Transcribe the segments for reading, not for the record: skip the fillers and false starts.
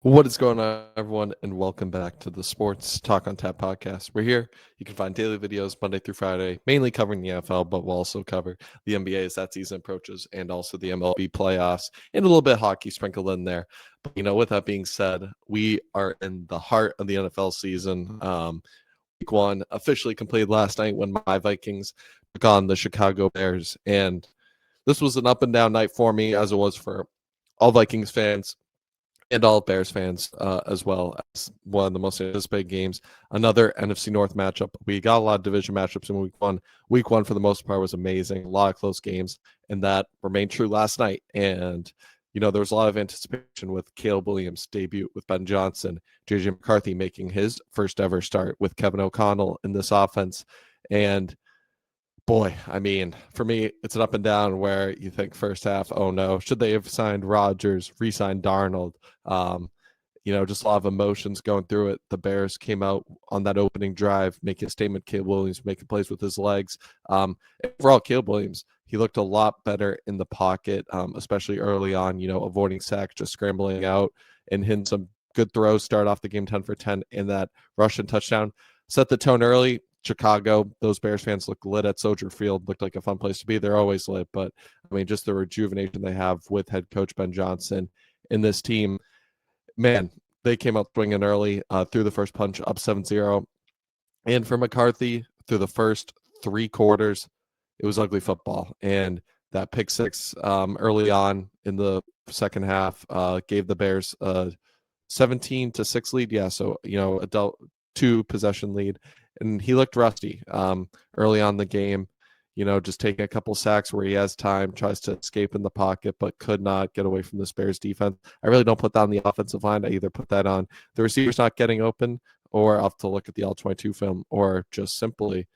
What is going on, everyone, and welcome back to the Sports Talk on Tap podcast. We're here. You can find daily videos Monday through Friday, mainly covering the NFL, but we'll also cover the NBA as that season approaches, and also the MLB playoffs, and a little bit of hockey sprinkled in there. But, with that being said, we are in the heart of the NFL season. Week one officially completed last night when my Vikings took on the Chicago Bears, and this was an up and down night for me, as it was for all Vikings fans and all Bears fans as well, as one of the most anticipated games. Another NFC North matchup. We got a lot of division matchups in week one. Week one, for the most part, was amazing. A lot of close games, and that remained true last night. And, there was a lot of anticipation with Caleb Williams' debut with Ben Johnson, JJ McCarthy making his first ever start with Kevin O'Connell in this offense. And boy, I mean, for me, it's an up and down where you think first half, oh no, should they have signed Rodgers, re-signed Darnold? Um, just a lot of emotions going through it. The Bears came out on that opening drive, making a statement. Caleb Williams making plays with his legs. Overall, Caleb Williams, he looked a lot better in the pocket, especially early on, avoiding sacks, just scrambling out and hitting some good throws, start off the game 10 for 10 in that Russian touchdown. Set the tone early. Chicago, those Bears fans look lit at Soldier Field, looked like a fun place to be. They're always lit, but I mean, just the rejuvenation they have with head coach Ben Johnson in this team, man, they came out swinging early, through the first punch, up 7-0. And for McCarthy, through the first three quarters, it was ugly football. And that pick six early on in the second half gave the Bears a 17-6 lead. Yeah, so, a two possession lead. And he looked rusty early on the game, just taking a couple sacks where he has time, tries to escape in the pocket, but could not get away from the Bears defense. I really don't put that on the offensive line. I either put that on the receivers not getting open, or I'll have to look at the All-22 film, or just simply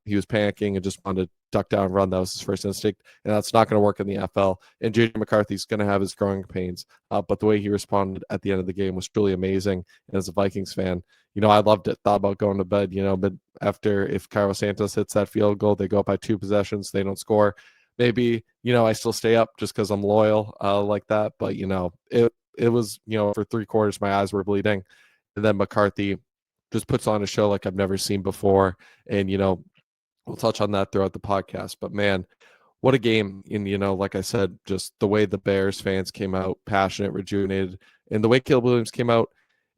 he was panicking and just wanted to duck down and run. That was his first instinct, and that's not going to work in the NFL. And JJ McCarthy's going to have his growing pains, but the way he responded at the end of the game was truly amazing. And as a Vikings fan, I loved it. Thought about going to bed, but after, if Carlos Santos hits that field goal, they go up by two possessions, they don't score. Maybe, I still stay up just because I'm loyal like that. But, it was, for three quarters, my eyes were bleeding. And then McCarthy just puts on a show like I've never seen before. And, we'll touch on that throughout the podcast. But, man, what a game. And, like I said, just the way the Bears fans came out, passionate, rejuvenated, and the way Caleb Williams came out,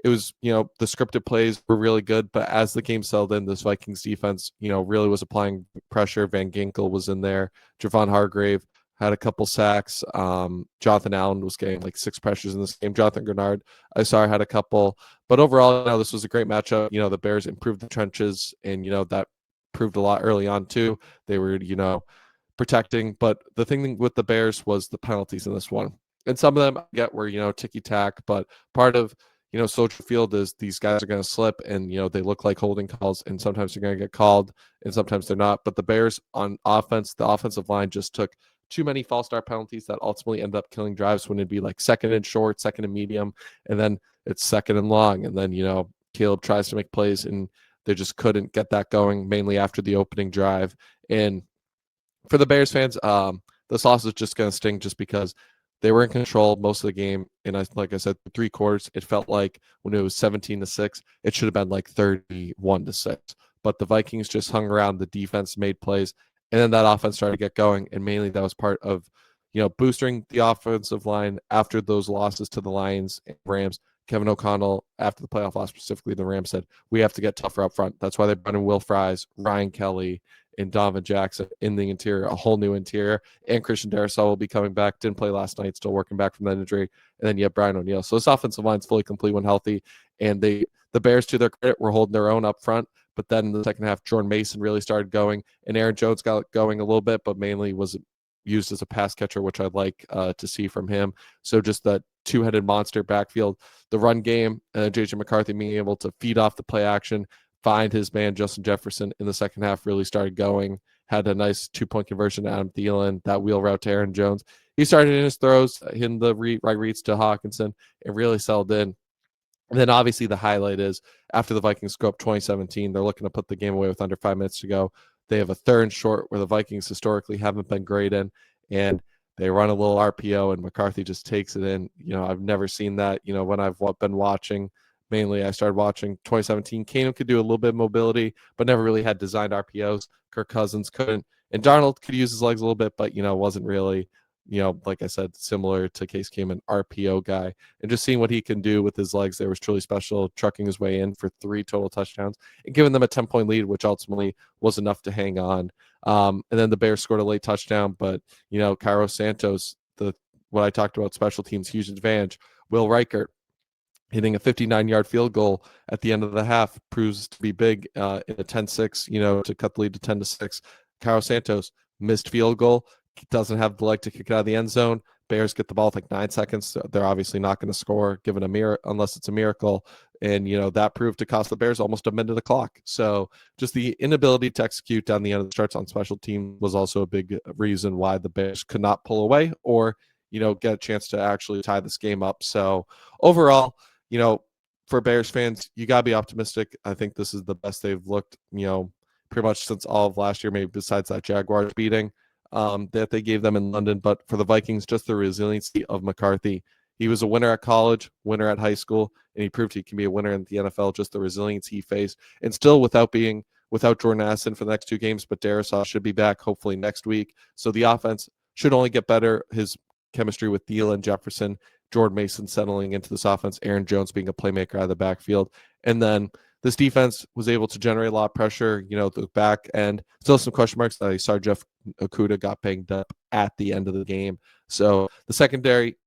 it was, the scripted plays were really good, but as the game settled in, this Vikings defense, really was applying pressure. Van Ginkel was in there. Javon Hargrave had a couple sacks. Jonathan Allen was getting like 6 pressures in this game. Jonathan Grenard, I saw, had a couple. But overall, this was a great matchup. The Bears improved the trenches, and, that proved a lot early on too. They were, protecting. But the thing with the Bears was the penalties in this one. And some of them I get were, ticky-tack, but part of Soldier Field is these guys are going to slip, and, they look like holding calls, and sometimes they're going to get called and sometimes they're not. But the Bears on offense, the offensive line just took too many false start penalties that ultimately end up killing drives when it'd be like second and short, second and medium, and then it's second and long. And then, Caleb tries to make plays and they just couldn't get that going, mainly after the opening drive. And for the Bears fans, this loss is just going to sting just because they were in control most of the game. And like I said, 3 quarters, it felt like when it was 17-6, it should have been like 31-6. But the Vikings just hung around. The defense made plays, and then that offense started to get going. And mainly that was part of, boosting the offensive line after those losses to the Lions and Rams. Kevin O'Connell, after the playoff loss, specifically the Rams, said, we have to get tougher up front. That's why they brought in Will Fries, Ryan Kelly, and Donovan Jackson in the interior, a whole new interior. And Christian Darrisaw will be coming back. Didn't play last night, still working back from that injury. And then you have Brian O'Neill. So this offensive line's fully complete when healthy. And the Bears, to their credit, were holding their own up front. But then in the second half, Jordan Mason really started going. And Aaron Jones got going a little bit, but mainly was used as a pass catcher, which I'd like to see from him. So just that two-headed monster backfield, the run game, JJ McCarthy being able to feed off the play action, find his man Justin Jefferson in the second half, really started going, had a nice 2-point conversion to Adam Thielen, that wheel route to Aaron Jones. He started in his throws, hitting the right reads to Hawkinson, and really settled in. And then obviously the highlight is after the Vikings go up 2017, they're looking to put the game away with under 5 minutes to go. They have a third and short where the Vikings historically haven't been great in. And They run a little RPO and McCarthy just takes it in. I've never seen that. When I've been watching, mainly I started watching 2017. Keenum could do a little bit of mobility, but never really had designed RPOs. Kirk Cousins couldn't. And Darnold could use his legs a little bit, but, wasn't really, like I said, similar to Case Keenum, an RPO guy. And just seeing what he can do with his legs there was truly special, trucking his way in for 3 total touchdowns and giving them a 10-point lead, which ultimately was enough to hang on. And then the Bears scored a late touchdown, but, Cairo Santos, what I talked about, special teams, huge advantage. Will Reichert hitting a 59-yard field goal at the end of the half proves to be big in a 10-6, to cut the lead to 10-6. Cairo Santos, missed field goal, doesn't have the leg to kick it out of the end zone. Bears get the ball with like 9 seconds. They're obviously not going to score given unless it's a miracle. And, that proved to cost the Bears almost a minute of clock. So just the inability to execute down the end of the stretch on special team was also a big reason why the Bears could not pull away or, get a chance to actually tie this game up. So overall, for Bears fans, you got to be optimistic. I think this is the best they've looked, pretty much since all of last year, maybe besides that Jaguars beating that they gave them in London. But for the Vikings, just the resiliency of McCarthy. He was a winner at college, winner at high school, and he proved he can be a winner in the NFL, just the resilience he faced. And still without Jordan Addison for the next 2 games, but Darisaw should be back hopefully next week. So the offense should only get better. His chemistry with Thielen, Jefferson, Jordan Mason settling into this offense, Aaron Jones being a playmaker out of the backfield. And then this defense was able to generate a lot of pressure, the back end. Still some question marks. I saw Jeff Okudah got banged up at the end of the game. So the secondary,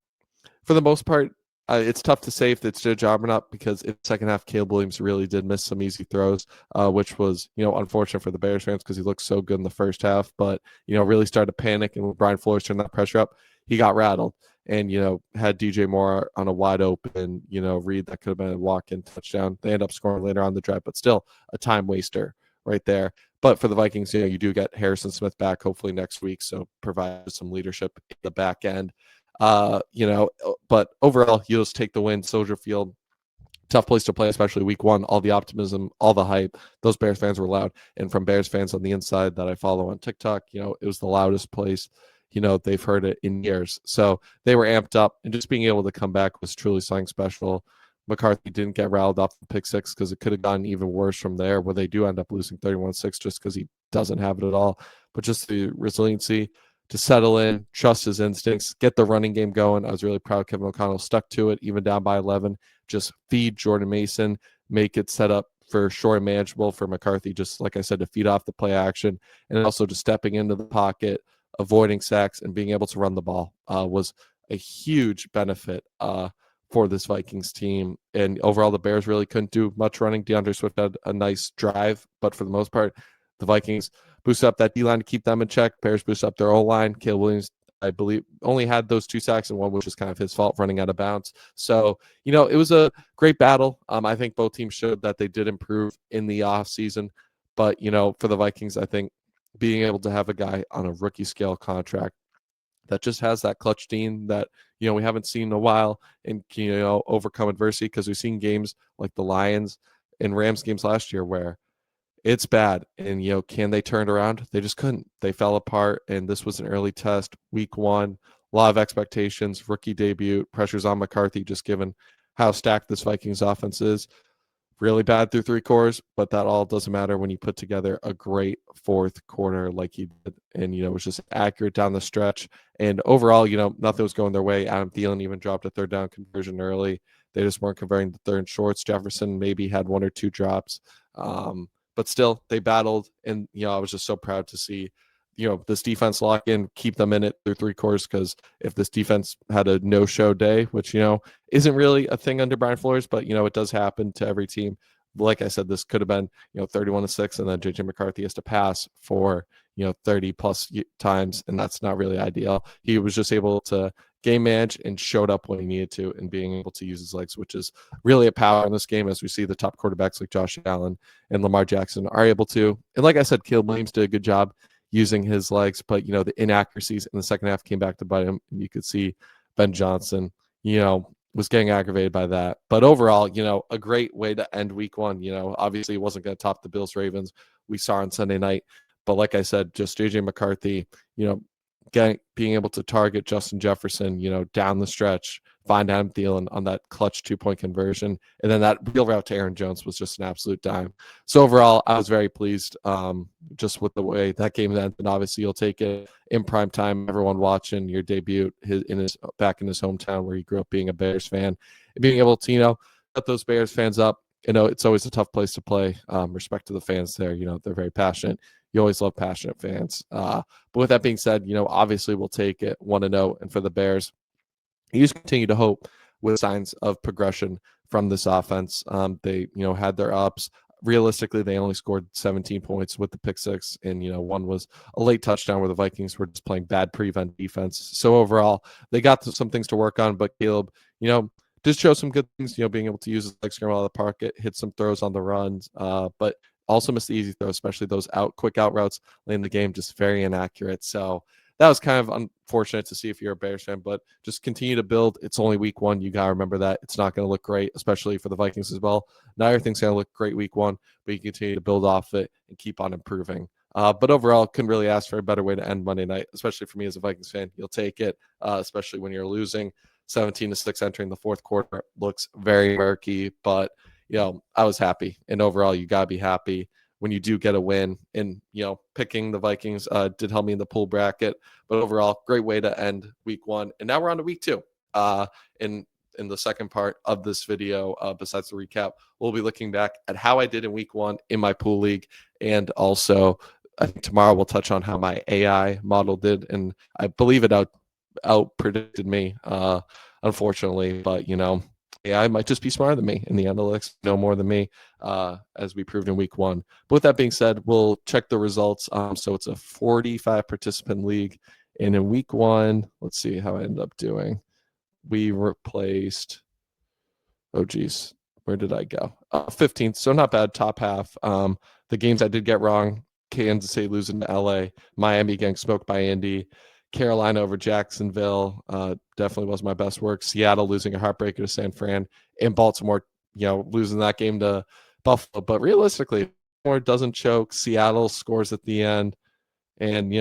for the most part, it's tough to say if it's their job or not because in the second half, Caleb Williams really did miss some easy throws, which was, unfortunate for the Bears fans because he looked so good in the first half, but, really started to panic. And when Brian Flores turned that pressure up, he got rattled and, had DJ Moore on a wide open, read that could have been a walk-in touchdown. They end up scoring later on the drive, but still a time waster right there. But for the Vikings, you do get Harrison Smith back hopefully next week, so provide some leadership in the back end. But overall, you'll just take the win. Soldier Field, tough place to play, especially week 1. All the optimism, all the hype. Those Bears fans were loud. And from Bears fans on the inside that I follow on TikTok, it was the loudest place. They've heard it in years. So they were amped up, and just being able to come back was truly something special. McCarthy didn't get riled off the pick 6 because it could have gotten even worse from there, where they do end up losing 31-6 just because he doesn't have it at all. But just the resiliency to settle in, trust his instincts, get the running game going. I was really proud Kevin O'Connell stuck to it, even down by 11. Just feed Jordan Mason, make it set up for short and manageable for McCarthy, just like I said, to feed off the play action, and also just stepping into the pocket, avoiding sacks, and being able to run the ball was a huge benefit for this Vikings team. And overall, the Bears really couldn't do much running. DeAndre Swift had a nice drive, but for the most part, the Vikings boosted up that D-line to keep them in check. Bears boosted up their O-line. Caleb Williams, I believe, only had those 2 sacks, and one which was kind of his fault, running out of bounds. So, it was a great battle. I think both teams showed that they did improve in the offseason. But, for the Vikings, I think being able to have a guy on a rookie scale contract that just has that clutch gene that, we haven't seen in a while, and, overcome adversity, because we've seen games like the Lions and Rams games last year where it's bad. And, can they turn it around? They just couldn't. They fell apart, and this was an early test. Week 1, a lot of expectations, rookie debut, pressures on McCarthy, just given how stacked this Vikings offense is. Really bad through 3 quarters, but that all doesn't matter when you put together a great 4th quarter like he did. And, it was just accurate down the stretch. And overall, nothing was going their way. Adam Thielen even dropped a 3rd down conversion early. They just weren't converting the 3rd and shorts. Jefferson maybe had 1 or 2 drops. But still, they battled. And, I was just so proud to see, this defense lock in, keep them in it through 3 quarters, because if this defense had a no-show day, which, isn't really a thing under Brian Flores, but, it does happen to every team. Like I said, this could have been, 31-6, and then JJ McCarthy has to pass for, 30 plus times, and that's not really ideal. He was just able to game manage and showed up when he needed to, and being able to use his legs, which is really a power in this game, as we see the top quarterbacks like Josh Allen and Lamar Jackson are able to. And like I said, Caleb Williams did a good job using his legs, but, the inaccuracies in the second half came back to bite him. And you could see Ben Johnson, was getting aggravated by that. But overall, a great way to end week 1. Obviously it wasn't going to top the Bills Ravens we saw on Sunday night. But like I said, just JJ McCarthy, being able to target Justin Jefferson, down the stretch, find Adam Thielen on that clutch 2-point conversion, and then that wheel route to Aaron Jones was just an absolute dime. So overall, I was very pleased just with the way that game ended. And obviously, you'll take it in prime time. Everyone watching your debut back in his hometown where he grew up being a Bears fan, and being able to set those Bears fans up. It's always a tough place to play. Respect to the fans there. They're very passionate. You always love passionate fans. But with that being said, obviously we'll take it 1-0. And for the Bears, you just continue to hope with signs of progression from this offense. They, had their ups. Realistically, they only scored 17 points with the pick six, and one was a late touchdown where the Vikings were just playing bad prevent defense. So overall, they got some things to work on. But Caleb, did show some good things. Being able to use his legs out of the pocket, hit some throws on the runs, but also missed the easy throws, especially those quick out routes late in the game, just very inaccurate. So that was kind of unfortunate to see if you're a Bears fan, but just continue to build. It's only week one. You got to remember that it's not going to look great, especially for the Vikings as well. Not everything's going to look great week one, but you continue to build off it and keep on improving. But overall, couldn't really ask for a better way to end Monday night, especially for me as a Vikings fan. You'll take it, especially when you're losing 17-6 entering the fourth quarter. Looks very murky, but I was happy. And overall, you got to be happy when you do get a win. And, picking the Vikings did help me in the pool bracket. But overall, great way to end week one. And now we're on to week two. In the second part of this video, besides the recap, we'll be looking back at how I did in week one in my pool league. And also, I think tomorrow we'll touch on how my AI model did. And I believe it out predicted me, unfortunately. But, AI might just be smarter than me in the analytics, know more than me, as we proved in week one. But with that being said, we'll check the results. So it's a 45 participant league. And in week one, let's see how I ended up doing. We replaced, where did I go? 15th. So not bad, top half. The games I did get wrong: Kansas City losing to LA, Miami getting smoked by Indy, Carolina over Jacksonville, definitely was my best work. Seattle losing a heartbreaker to San Fran, and Baltimore, losing that game to Buffalo. But realistically, Baltimore doesn't choke. Seattle scores at the end, and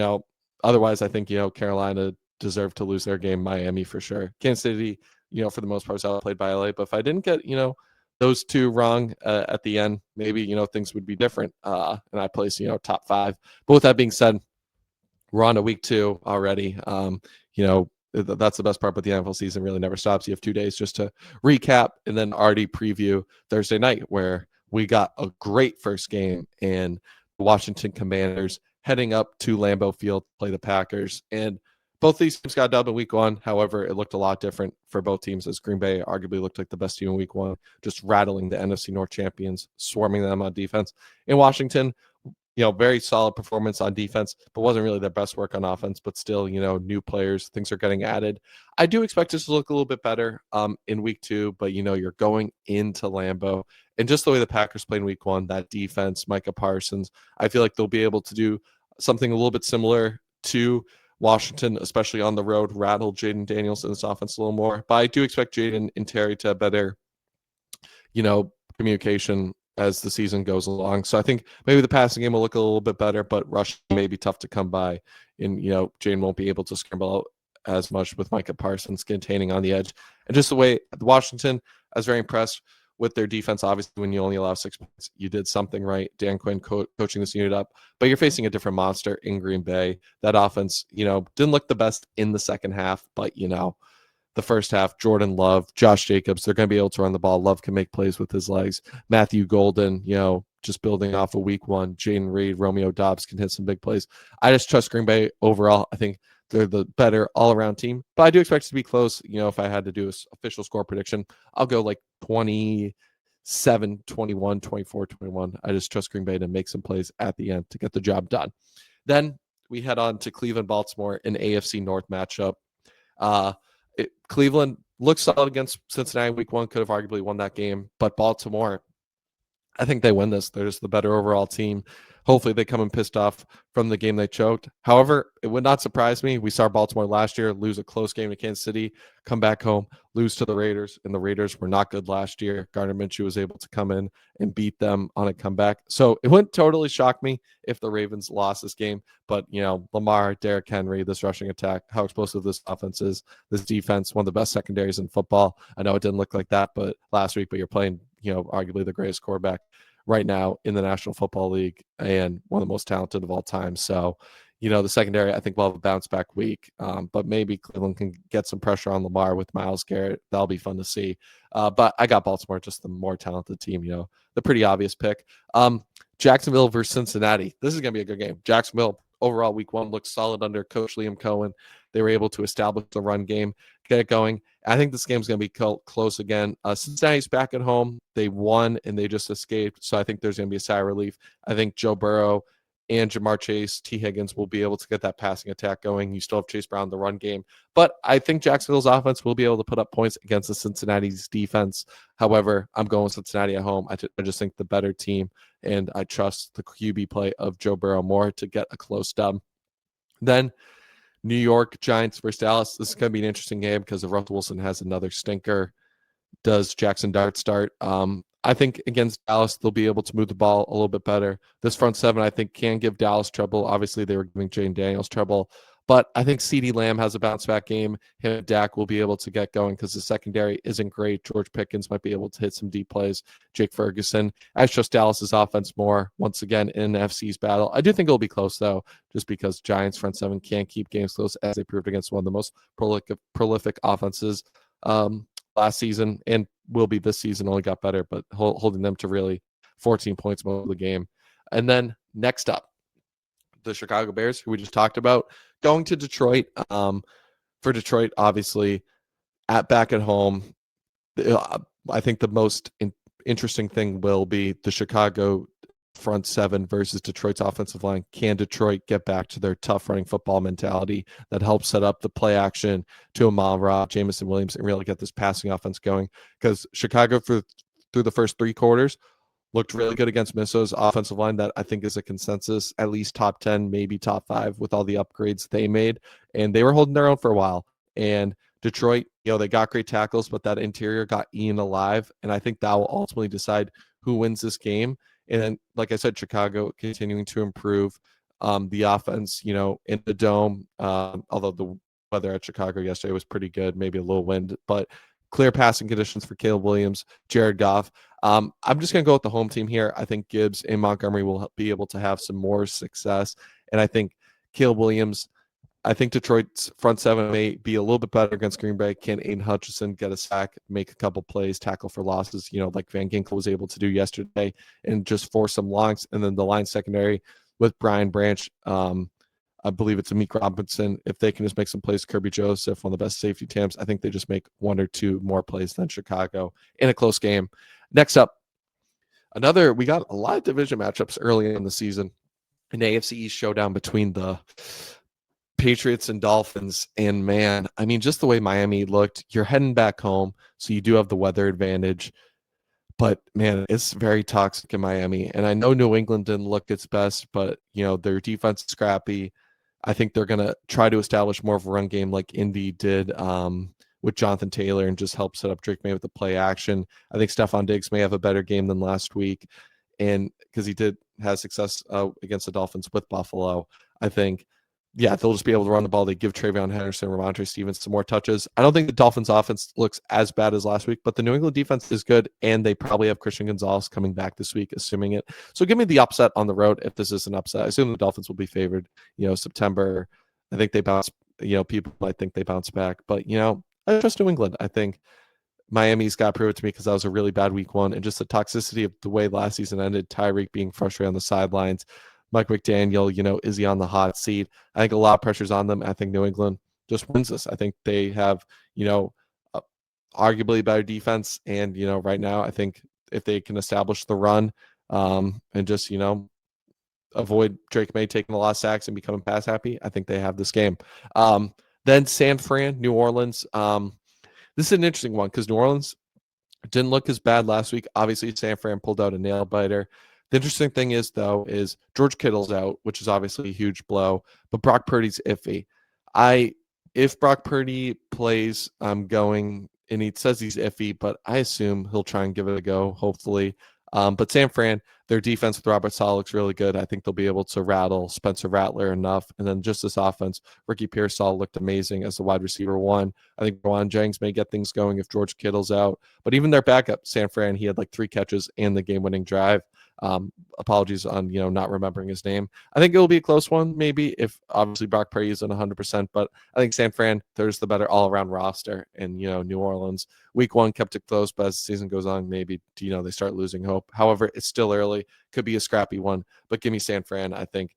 otherwise, I think Carolina deserved to lose their game. Miami for sure. Kansas City, for the most part, was outplayed by LA. But if I didn't get those two wrong at the end, maybe things would be different. And I placed top five. But with that being said, we're on to week two already. That's the best part, but the NFL season really never stops. You have 2 days just to recap and then already preview Thursday night, where we got a great first game, and the Washington Commanders heading up to Lambeau Field to play the Packers. And both these teams got dubbed in week one. However, it looked a lot different for both teams, as Green Bay arguably looked like the best team in week one, just rattling the NFC North champions, swarming them on defense. In Washington, very solid performance on defense, but wasn't really their best work on offense. But still, new players, things are getting added. I do expect this to look a little bit better in week two, but you're going into Lambeau, and just the way the Packers played in week one, that defense, Micah Parsons, I feel like they'll be able to do something a little bit similar to Washington, especially on the road, rattle Jaden Daniels in this offense a little more. But I do expect Jaden and Terry to have better, communication as the season goes along. So I think maybe the passing game will look a little bit better, but rushing may be tough to come by. And, Jane won't be able to scramble out as much with Micah Parsons containing on the edge. And just the way Washington, I was very impressed with their defense. Obviously, when you only allow 6 points, you did something right. Dan Quinn coaching this unit up, but you're facing a different monster in Green Bay. That offense, didn't look the best in the second half, but, the first half, Jordan Love, Josh Jacobs, they're going to be able to run the ball. Love can make plays with his legs. Matthew Golden, just building off of week one. Jaden Reed, Romeo Dobbs can hit some big plays. I just trust Green Bay overall. I think they're the better all-around team, but I do expect it to be close. If I had to do an official score prediction, I'll go like 27, 21, 24, 21. I just trust Green Bay to make some plays at the end to get the job done. Then we head on to Cleveland, Baltimore, an AFC North matchup. Cleveland looked solid against Cincinnati week one, could have arguably won that game, but Baltimore, I think they win this. They're just the better overall team. Hopefully they come in pissed off from the game they choked. However, it would not surprise me. We saw Baltimore last year lose a close game to Kansas City, come back home, lose to the Raiders, and the Raiders were not good last year. Gardner Minshew was able to come in and beat them on a comeback. So it wouldn't totally shock me if the Ravens lost this game. But, Lamar, Derrick Henry, this rushing attack, how explosive this offense is, this defense, one of the best secondaries in football. I know it didn't look like that but last week, but you're playing, arguably the greatest quarterback right now in the National Football League and one of the most talented of all time. So, the secondary, I think, will have a bounce back week, but maybe Cleveland can get some pressure on Lamar with Myles Garrett. That'll be fun to see. But I got Baltimore, just the more talented team, the pretty obvious pick. Jacksonville versus Cincinnati. This is going to be a good game. Jacksonville, overall, week one looks solid under Coach Liam Cohen. They were able to establish the run game, get it going. I think this game's going to be close again. Cincinnati's back at home. They won and they just escaped. So I think there's going to be a sigh of relief. I think Joe Burrow and Jamar Chase, T. Higgins will be able to get that passing attack going. You still have Chase Brown in the run game. But I think Jacksonville's offense will be able to put up points against the Cincinnati's defense. However, I'm going Cincinnati at home. I just think the better team, and I trust the QB play of Joe Burrow more to get a close dub. Then New York Giants versus Dallas. This is going to be an interesting game because if Russell Wilson has another stinker, does Jackson Dart start? I think against Dallas, they'll be able to move the ball a little bit better. This front seven, I think, can give Dallas trouble. Obviously, they were giving Jane Daniels trouble. But I think CeeDee Lamb has a bounce-back game. Him and Dak will be able to get going because the secondary isn't great. George Pickens might be able to hit some deep plays. Jake Ferguson. I trust Dallas's offense more, once again, in the FC's battle. I do think it'll be close, though, just because Giants front seven can't keep games close, as they proved against one of the most prolific offenses last season and will be this season. Only got better, but holding them to really 14 points most of the game. And then next up, the Chicago Bears, who we just talked about, going to Detroit. For Detroit, obviously, back at home, I think the most interesting thing will be the Chicago front seven versus Detroit's offensive line. Can Detroit get back to their tough running football mentality that helps set up the play action to Amon-Ra, Jameson Williams, and really get this passing offense going? Because Chicago, through the first three quarters, looked really good against Minnesota's offensive line. That I think is a consensus, at least top 10, maybe top 5 with all the upgrades they made. And they were holding their own for a while. And Detroit, they got great tackles, but that interior got eaten alive. And I think that will ultimately decide who wins this game. And then, like I said, Chicago continuing to improve the offense, in the dome, although the weather at Chicago yesterday was pretty good, maybe a little wind, but clear passing conditions for Caleb Williams, Jared Goff. I'm just going to go with the home team here. I think Gibbs and Montgomery will be able to have some more success. And I think Caleb Williams, I think Detroit's front seven may be a little bit better against Green Bay. Can Aiden Hutchinson get a sack, make a couple plays, tackle for losses, like Van Ginkel was able to do yesterday, and just force some longs. And then the line secondary with Brian Branch, I believe it's Amik Robinson. If they can just make some plays, Kirby Joseph, one of the best safety tams, I think they just make one or two more plays than Chicago in a close game. Next up, we got a lot of division matchups early in the season. An AFC East showdown between the Patriots and Dolphins. And man, I mean, just the way Miami looked, you're heading back home, so you do have the weather advantage. But man, it's very toxic in Miami. And I know New England didn't look its best, but their defense is scrappy. I think they're going to try to establish more of a run game like Indy did with Jonathan Taylor and just help set up Drake May with the play action. I think Stephon Diggs may have a better game than last week, and because he did have success against the Dolphins with Buffalo. I think, they'll just be able to run the ball. They give Travion Henderson, Ramondre Stevens some more touches. I don't think the Dolphins offense looks as bad as last week, but the New England defense is good, and they probably have Christian Gonzalez coming back this week, assuming it. So give me the upset on the road if this is an upset. I assume the Dolphins will be favored. September, I think they bounce. People might think they bounce back, but I trust New England. I think Miami's got to prove it to me because that was a really bad week one, and just the toxicity of the way last season ended. Tyreek being frustrated on the sidelines. Mike McDaniel, is he on the hot seat? I think a lot of pressure's on them. I think New England just wins this. I think they have, arguably better defense. And, right now, I think if they can establish the run and just, avoid Drake May taking a lot of sacks and becoming pass happy, I think they have this game. Then San Fran, New Orleans. This is an interesting one because New Orleans didn't look as bad last week. Obviously, San Fran pulled out a nail biter. The interesting thing is, though, is George Kittle's out, which is obviously a huge blow, but Brock Purdy's iffy. If Brock Purdy plays, I'm going, and he says he's iffy, but I assume he'll try and give it a go, hopefully. But San Fran, their defense with Robert Saleh looks really good. I think they'll be able to rattle Spencer Rattler enough. And then just this offense, Ricky Pearsall looked amazing as the wide receiver one. I think Ron Jennings may get things going if George Kittle's out. But even their backup, San Fran, he had like 3 catches and the game-winning drive. Apologies on not remembering his name. I think it will be a close one, maybe, if obviously Brock Purdy isn't 100%. But I think San Fran, there's the better all-around roster. And New Orleans, week 1 kept it close, but as the season goes on, maybe they start losing hope. However, it's still early, could be a scrappy one. But give me San Fran. I think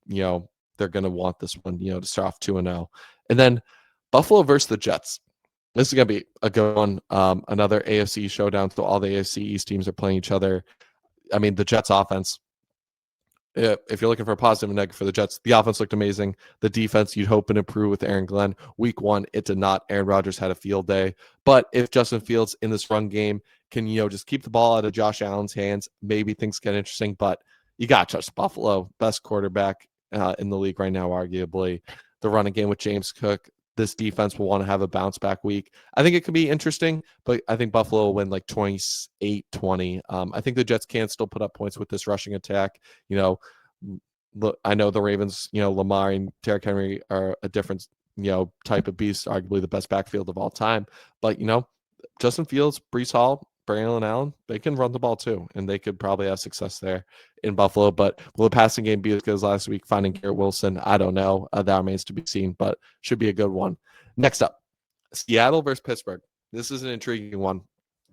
they're going to want this one to start off 2-0. And then Buffalo versus the Jets. This is going to be a good one. Another AFC showdown. So all the AFC East teams are playing each other. I mean, the Jets offense, if you're looking for a positive and negative for the Jets, the offense looked amazing. The defense, you'd hope and improve with Aaron Glenn. Week 1, it did not. Aaron Rodgers had a field day. But if Justin Fields in this run game can, just keep the ball out of Josh Allen's hands, maybe things get interesting. But you got to trust Buffalo, best quarterback in the league right now, arguably. The running game with James Cook. This defense will want to have a bounce back week. I think it could be interesting, but I think Buffalo will win like 28-20. I think the Jets can still put up points with this rushing attack. I know the Ravens, Lamar and Derrick Henry are a different, type of beast, arguably the best backfield of all time. But, Justin Fields, Breece Hall, Braylon Allen, they can run the ball too, and they could probably have success there in Buffalo. But will the passing game be as good as last week? Finding Garrett Wilson, I don't know. That remains to be seen, but should be a good one. Next up, Seattle versus Pittsburgh. This is an intriguing one.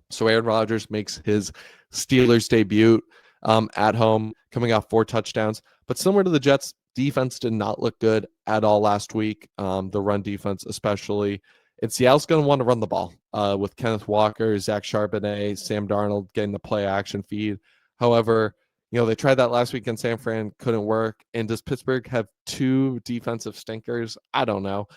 So Aaron Rodgers makes his Steelers debut at home, coming off 4 touchdowns. But similar to the Jets, defense did not look good at all last week. The run defense especially. And Seattle's going to want to run the ball with Kenneth Walker, Zach Charbonnet, Sam Darnold getting the play action feed. However, they tried that last week in San Fran, couldn't work. And does Pittsburgh have 2 defensive stinkers? I don't know.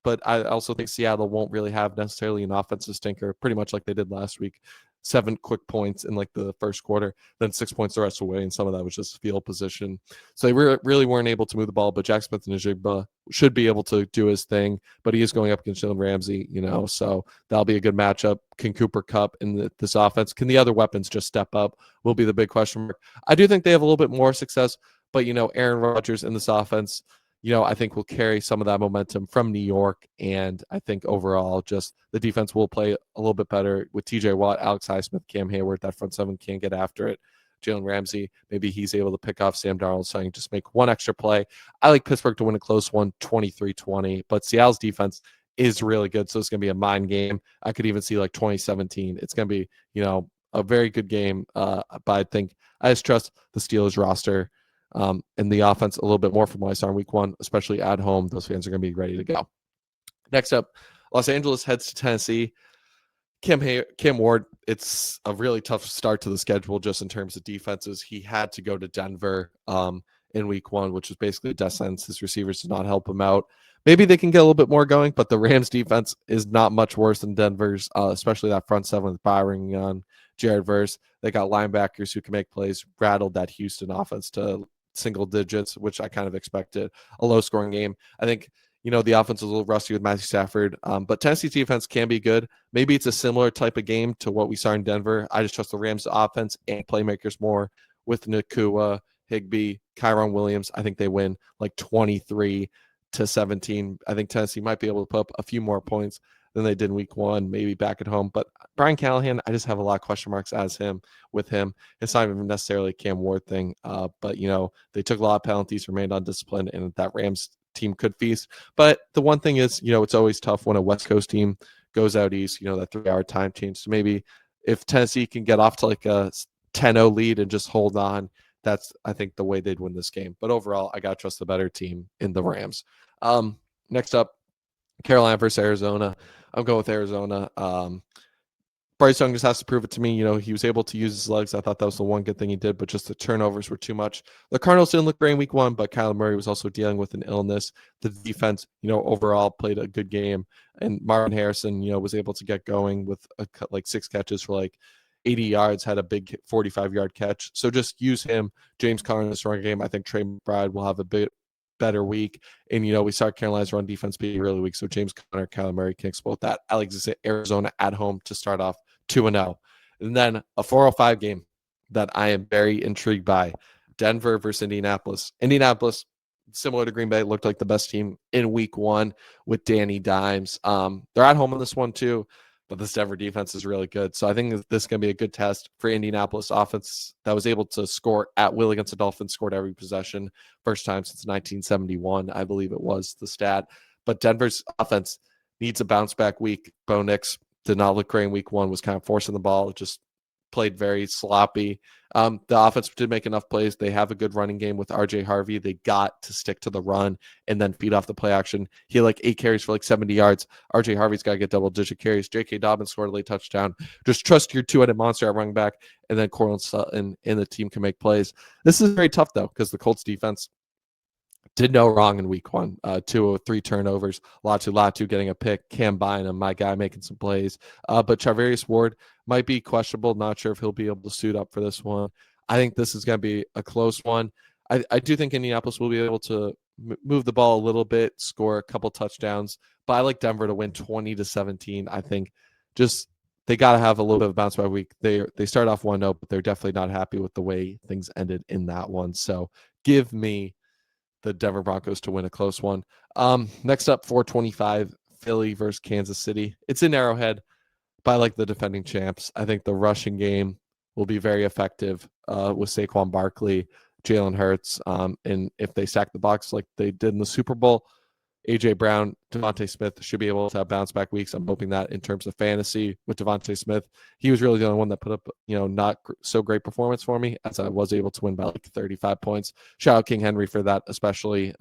But I also think Seattle won't really have necessarily an offensive stinker, pretty much like they did last week. 7 quick points in like the first quarter, then 6 points the rest of the way, and some of that was just field position. So they really weren't able to move the ball, but Jack Smith-Njigba should be able to do his thing, but he is going up against Jalen Ramsey, so that'll be a good matchup. Can Cooper Kupp in this offense? Can the other weapons just step up? Will be the big question mark. I do think they have a little bit more success, but, Aaron Rodgers in this offense, I think will carry some of that momentum from New York. And I think overall, just the defense will play a little bit better with TJ Watt, Alex Highsmith, Cam Hayward. That front 7 can't get after it. Jalen Ramsey, maybe he's able to pick off Sam Darnold, so I can just make one extra play. I like Pittsburgh to win a close one, 23-20. But Seattle's defense is really good, so it's going to be a mind game. I could even see like 2017. It's going to be, a very good game. But I think I just trust the Steelers roster. And the offense a little bit more from what I saw in week 1, especially at home. Those fans are going to be ready to go. Next up, Los Angeles heads to Tennessee. Cam Ward, it's a really tough start to the schedule just in terms of defenses. He had to go to Denver in week 1, which was basically a death sentence. His receivers did not help him out. Maybe they can get a little bit more going, but the Rams defense is not much worse than Denver's, especially that front 7 with Byron Young, Jared Verse. They got linebackers who can make plays, rattled that Houston offense to single digits, which I kind of expected. A low-scoring game. I think, the offense is a little rusty with Matthew Stafford, but Tennessee's defense can be good. Maybe it's a similar type of game to what we saw in Denver. I just trust the Rams' offense and playmakers more with Nakua, Higbee, Kyron Williams. I think they win like 23-17. I think Tennessee might be able to put up a few more points than they did in week 1, maybe back at home. But Brian Callahan, I just have a lot of question marks with him. It's not even necessarily a Cam Ward thing, but, they took a lot of penalties, remained undisciplined, and that Rams team could feast. But the one thing is, it's always tough when a West Coast team goes out east, that 3-hour time change. So maybe if Tennessee can get off to like a 10-0 lead and just hold on, that's, I think, the way they'd win this game. But overall, I got to trust the better team in the Rams. Next up, Carolina versus Arizona. I'm going with Arizona. Bryce Young just has to prove it to me. He was able to use his legs. I thought that was the one good thing he did, but just the turnovers were too much. The Cardinals didn't look great in week 1, but Kyler Murray was also dealing with an illness. The defense, overall played a good game. And Marvin Harrison, was able to get going with like 6 catches for like 80 yards, had a big 45-yard catch. So just use him. James Conner in this run game. I think Trey McBride will have a bit better week. And, we saw Carolina's run defense being really weak. So James Conner, Kyler Murray can exploit that. Alex Arizona at home to start off 2-0. And then a 405 game that I am very intrigued by. Denver versus Indianapolis. Indianapolis, similar to Green Bay, looked like the best team in week 1 with Danny Dimes. They're at home in this one too, but this Denver defense is really good. So I think this is going to be a good test for Indianapolis offense that was able to score at will against the Dolphins, scored every possession, first time since 1971, I believe it was the stat. But Denver's offense needs a bounce back week. Bo Nix did not look great in week 1, was kind of forcing the ball, just played very sloppy. The offense did make enough plays. They have a good running game with RJ Harvey. They got to stick to the run and then feed off the play action. He had like 8 carries for like 70 yards. RJ Harvey's got to get double-digit carries. J.K. Dobbins scored a late touchdown. Just trust your two-headed monster at running back, and then Courtland Sutton and the team can make plays. This is very tough, though, because the Colts defense did no wrong in week 1. 2 or 3 turnovers. Latu getting a pick. Cam Bynum, my guy, making some plays. But Charvarius Ward might be questionable. Not sure if he'll be able to suit up for this one. I think this is going to be a close one. I do think Indianapolis will be able to move the ball a little bit, score a couple touchdowns. But I like Denver to win 20-17. I think just they got to have a little bit of a bounce back week. They start off 1-0, but they're definitely not happy with the way things ended in that one. So give me the Denver Broncos to win a close one. Next up, 425, Philly versus Kansas City. It's in Arrowhead, but I like the defending champs. I think the rushing game will be very effective with Saquon Barkley, Jalen Hurts, and if they stack the box like they did in the Super Bowl, A.J. Brown, Devontae Smith should be able to have bounce back weeks. I'm hoping that in terms of fantasy with Devontae Smith, he was really the only one that put up, not so great performance for me, as I was able to win by like 35 points. Shout out King Henry for that, especially.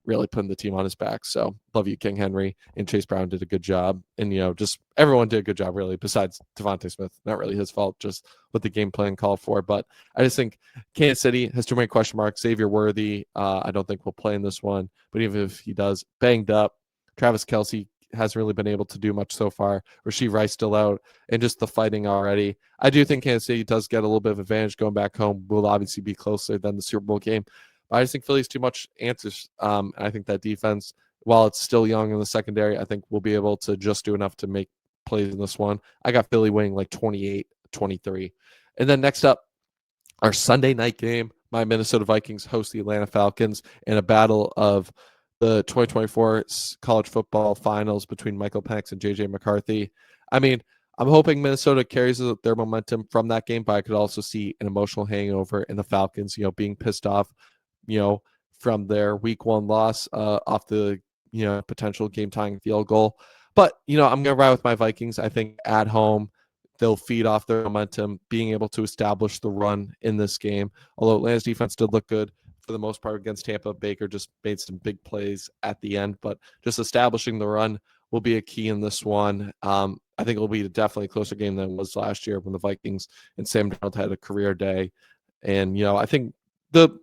Really putting the team on his back. So love you, King Henry. And Chase Brown did a good job. And, just everyone did a good job, really, besides Devontae Smith. Not really his fault, just what the game plan called for. But I just think Kansas City has too many question marks. Xavier Worthy, I don't think will play in this one. But even if he does, banged up. Travis Kelce hasn't really been able to do much so far. Rasheed Rice still out. And just the fighting already. I do think Kansas City does get a little bit of advantage going back home. Will obviously be closer than the Super Bowl game. I just think Philly's too much answers. I think that defense, while it's still young in the secondary, I think we'll be able to just do enough to make plays in this one. I got Philly winning like 28-23. And then next up, our Sunday night game, my Minnesota Vikings host the Atlanta Falcons in a battle of the 2024 college football finals between Michael Penix and JJ McCarthy. I mean, I'm hoping Minnesota carries their momentum from that game, but I could also see an emotional hangover in the Falcons, being pissed off from their week 1 loss off the, potential game tying field goal. But, I'm going to ride with my Vikings. I think at home, they'll feed off their momentum, being able to establish the run in this game. Although Atlanta's defense did look good for the most part against Tampa. Baker just made some big plays at the end, but just establishing the run will be a key in this one. I think it'll be definitely a closer game than it was last year when the Vikings and Sam Darnold had a career day. And, I think the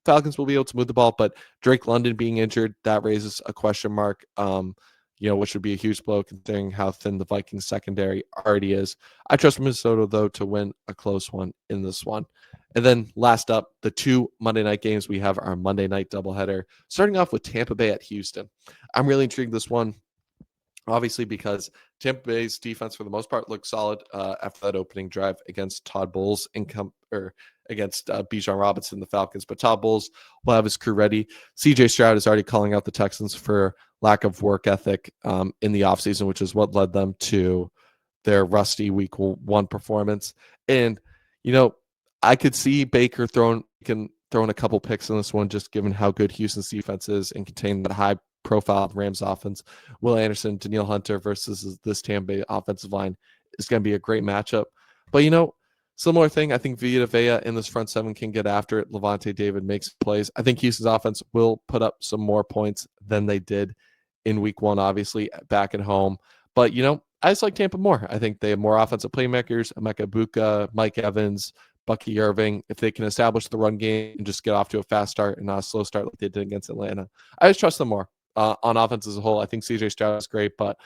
Falcons will be able to move the ball, but Drake London being injured, that raises a question mark, which would be a huge blow considering how thin the Vikings secondary already is. I trust Minnesota, though, to win a close one in this one. And then last up, the 2 Monday night games, we have our Monday night doubleheader, starting off with Tampa Bay at Houston. I'm really intrigued this one, obviously, because Tampa Bay's defense, for the most part, looked solid after that opening drive against Todd Bowles against Bijan Robinson, the Falcons. But Todd Bowles will have his crew ready. C.J. Stroud is already calling out the Texans for lack of work ethic in the offseason, which is what led them to their rusty week 1 performance. And, I could see Baker throwing a couple picks in this one, just given how good Houston's defense is and containing that high profile Rams offense. Will Anderson, Danielle Hunter versus this Tampa Bay offensive line is going to be a great matchup. But, similar thing, I think Vita Vea in this front 7 can get after it. Levante David makes plays. I think Houston's offense will put up some more points than they did in week 1, obviously, back at home. But, I just like Tampa more. I think they have more offensive playmakers. Emeka Buka, Mike Evans, Bucky Irving. If they can establish the run game and just get off to a fast start and not a slow start like they did against Atlanta, I just trust them more. On offense as a whole, I think CJ Stroud is great, but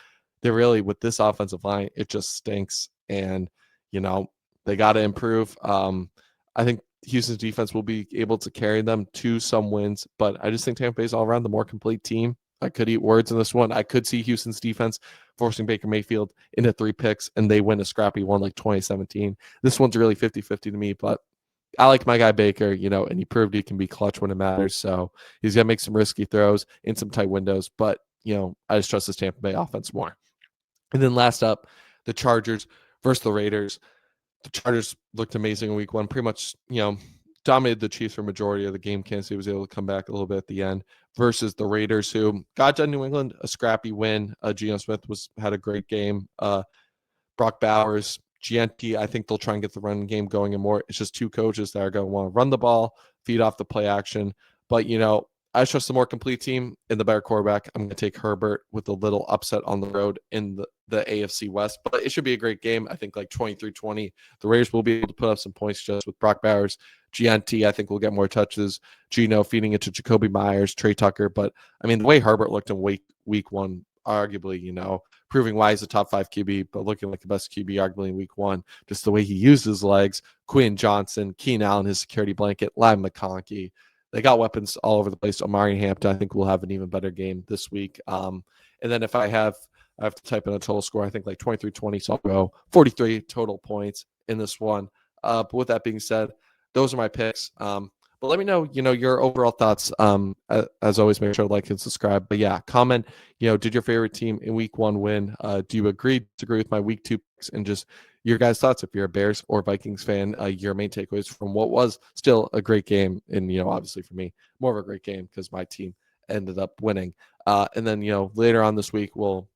they're really, with this offensive line, it just stinks. And, They got to improve. I think Houston's defense will be able to carry them to some wins, but I just think Tampa Bay's all around the more complete team. I could eat words in this one. I could see Houston's defense forcing Baker Mayfield into 3 picks, and they win a scrappy one like 2017. This one's really 50-50 to me, but I like my guy Baker, and he proved he can be clutch when it matters. So he's going to make some risky throws in some tight windows, but, I just trust this Tampa Bay offense more. And then last up, the Chargers versus the Raiders. The Chargers looked amazing in week one, pretty much, dominated the Chiefs for a majority of the game. Kansas City was able to come back a little bit at the end versus the Raiders, who got done New England, a scrappy win. Geno Smith had a great game. Brock Bowers, GNT, I think they'll try and get the running game going and more. It's just two coaches that are going to want to run the ball, feed off the play action. But, I trust the more complete team and the better quarterback. I'm going to take Herbert with a little upset on the road in the AFC West. But it should be a great game. I think like 23-20. The Raiders will be able to put up some points just with Brock Bowers. GNT, I think, will get more touches. Geno feeding it to Jacoby Myers, Trey Tucker. But, the way Herbert looked in week one, arguably, proving why he's a top 5 QB, but looking like the best QB arguably in week one. Just the way he used his legs. Quinn Johnson, Keenan Allen, his security blanket, Live McConkey. They got weapons all over the place. Omari Hampton, I think, will have an even better game this week. And then if I have to type in a total score, I think like 23-20, so I'll go 43 total points in this one. But with that being said, those are my picks. But let me know, your overall thoughts. As always, make sure to like and subscribe. But yeah, comment, did your favorite team in week one win? Do you disagree with my week 2 picks? And just your guys' thoughts, if you're a Bears or Vikings fan, your main takeaways from what was still a great game. And, obviously for me, more of a great game because my team ended up winning. And then, later on this week, we'll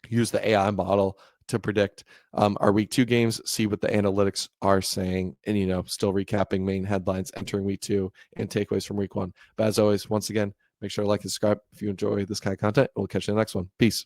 use the AI model to predict our week 2 games, see what the analytics are saying, and, still recapping main headlines entering week 2 and takeaways from week 1. But as always, once again, make sure to like and subscribe if you enjoy this kind of content. We'll catch you in the next one. Peace.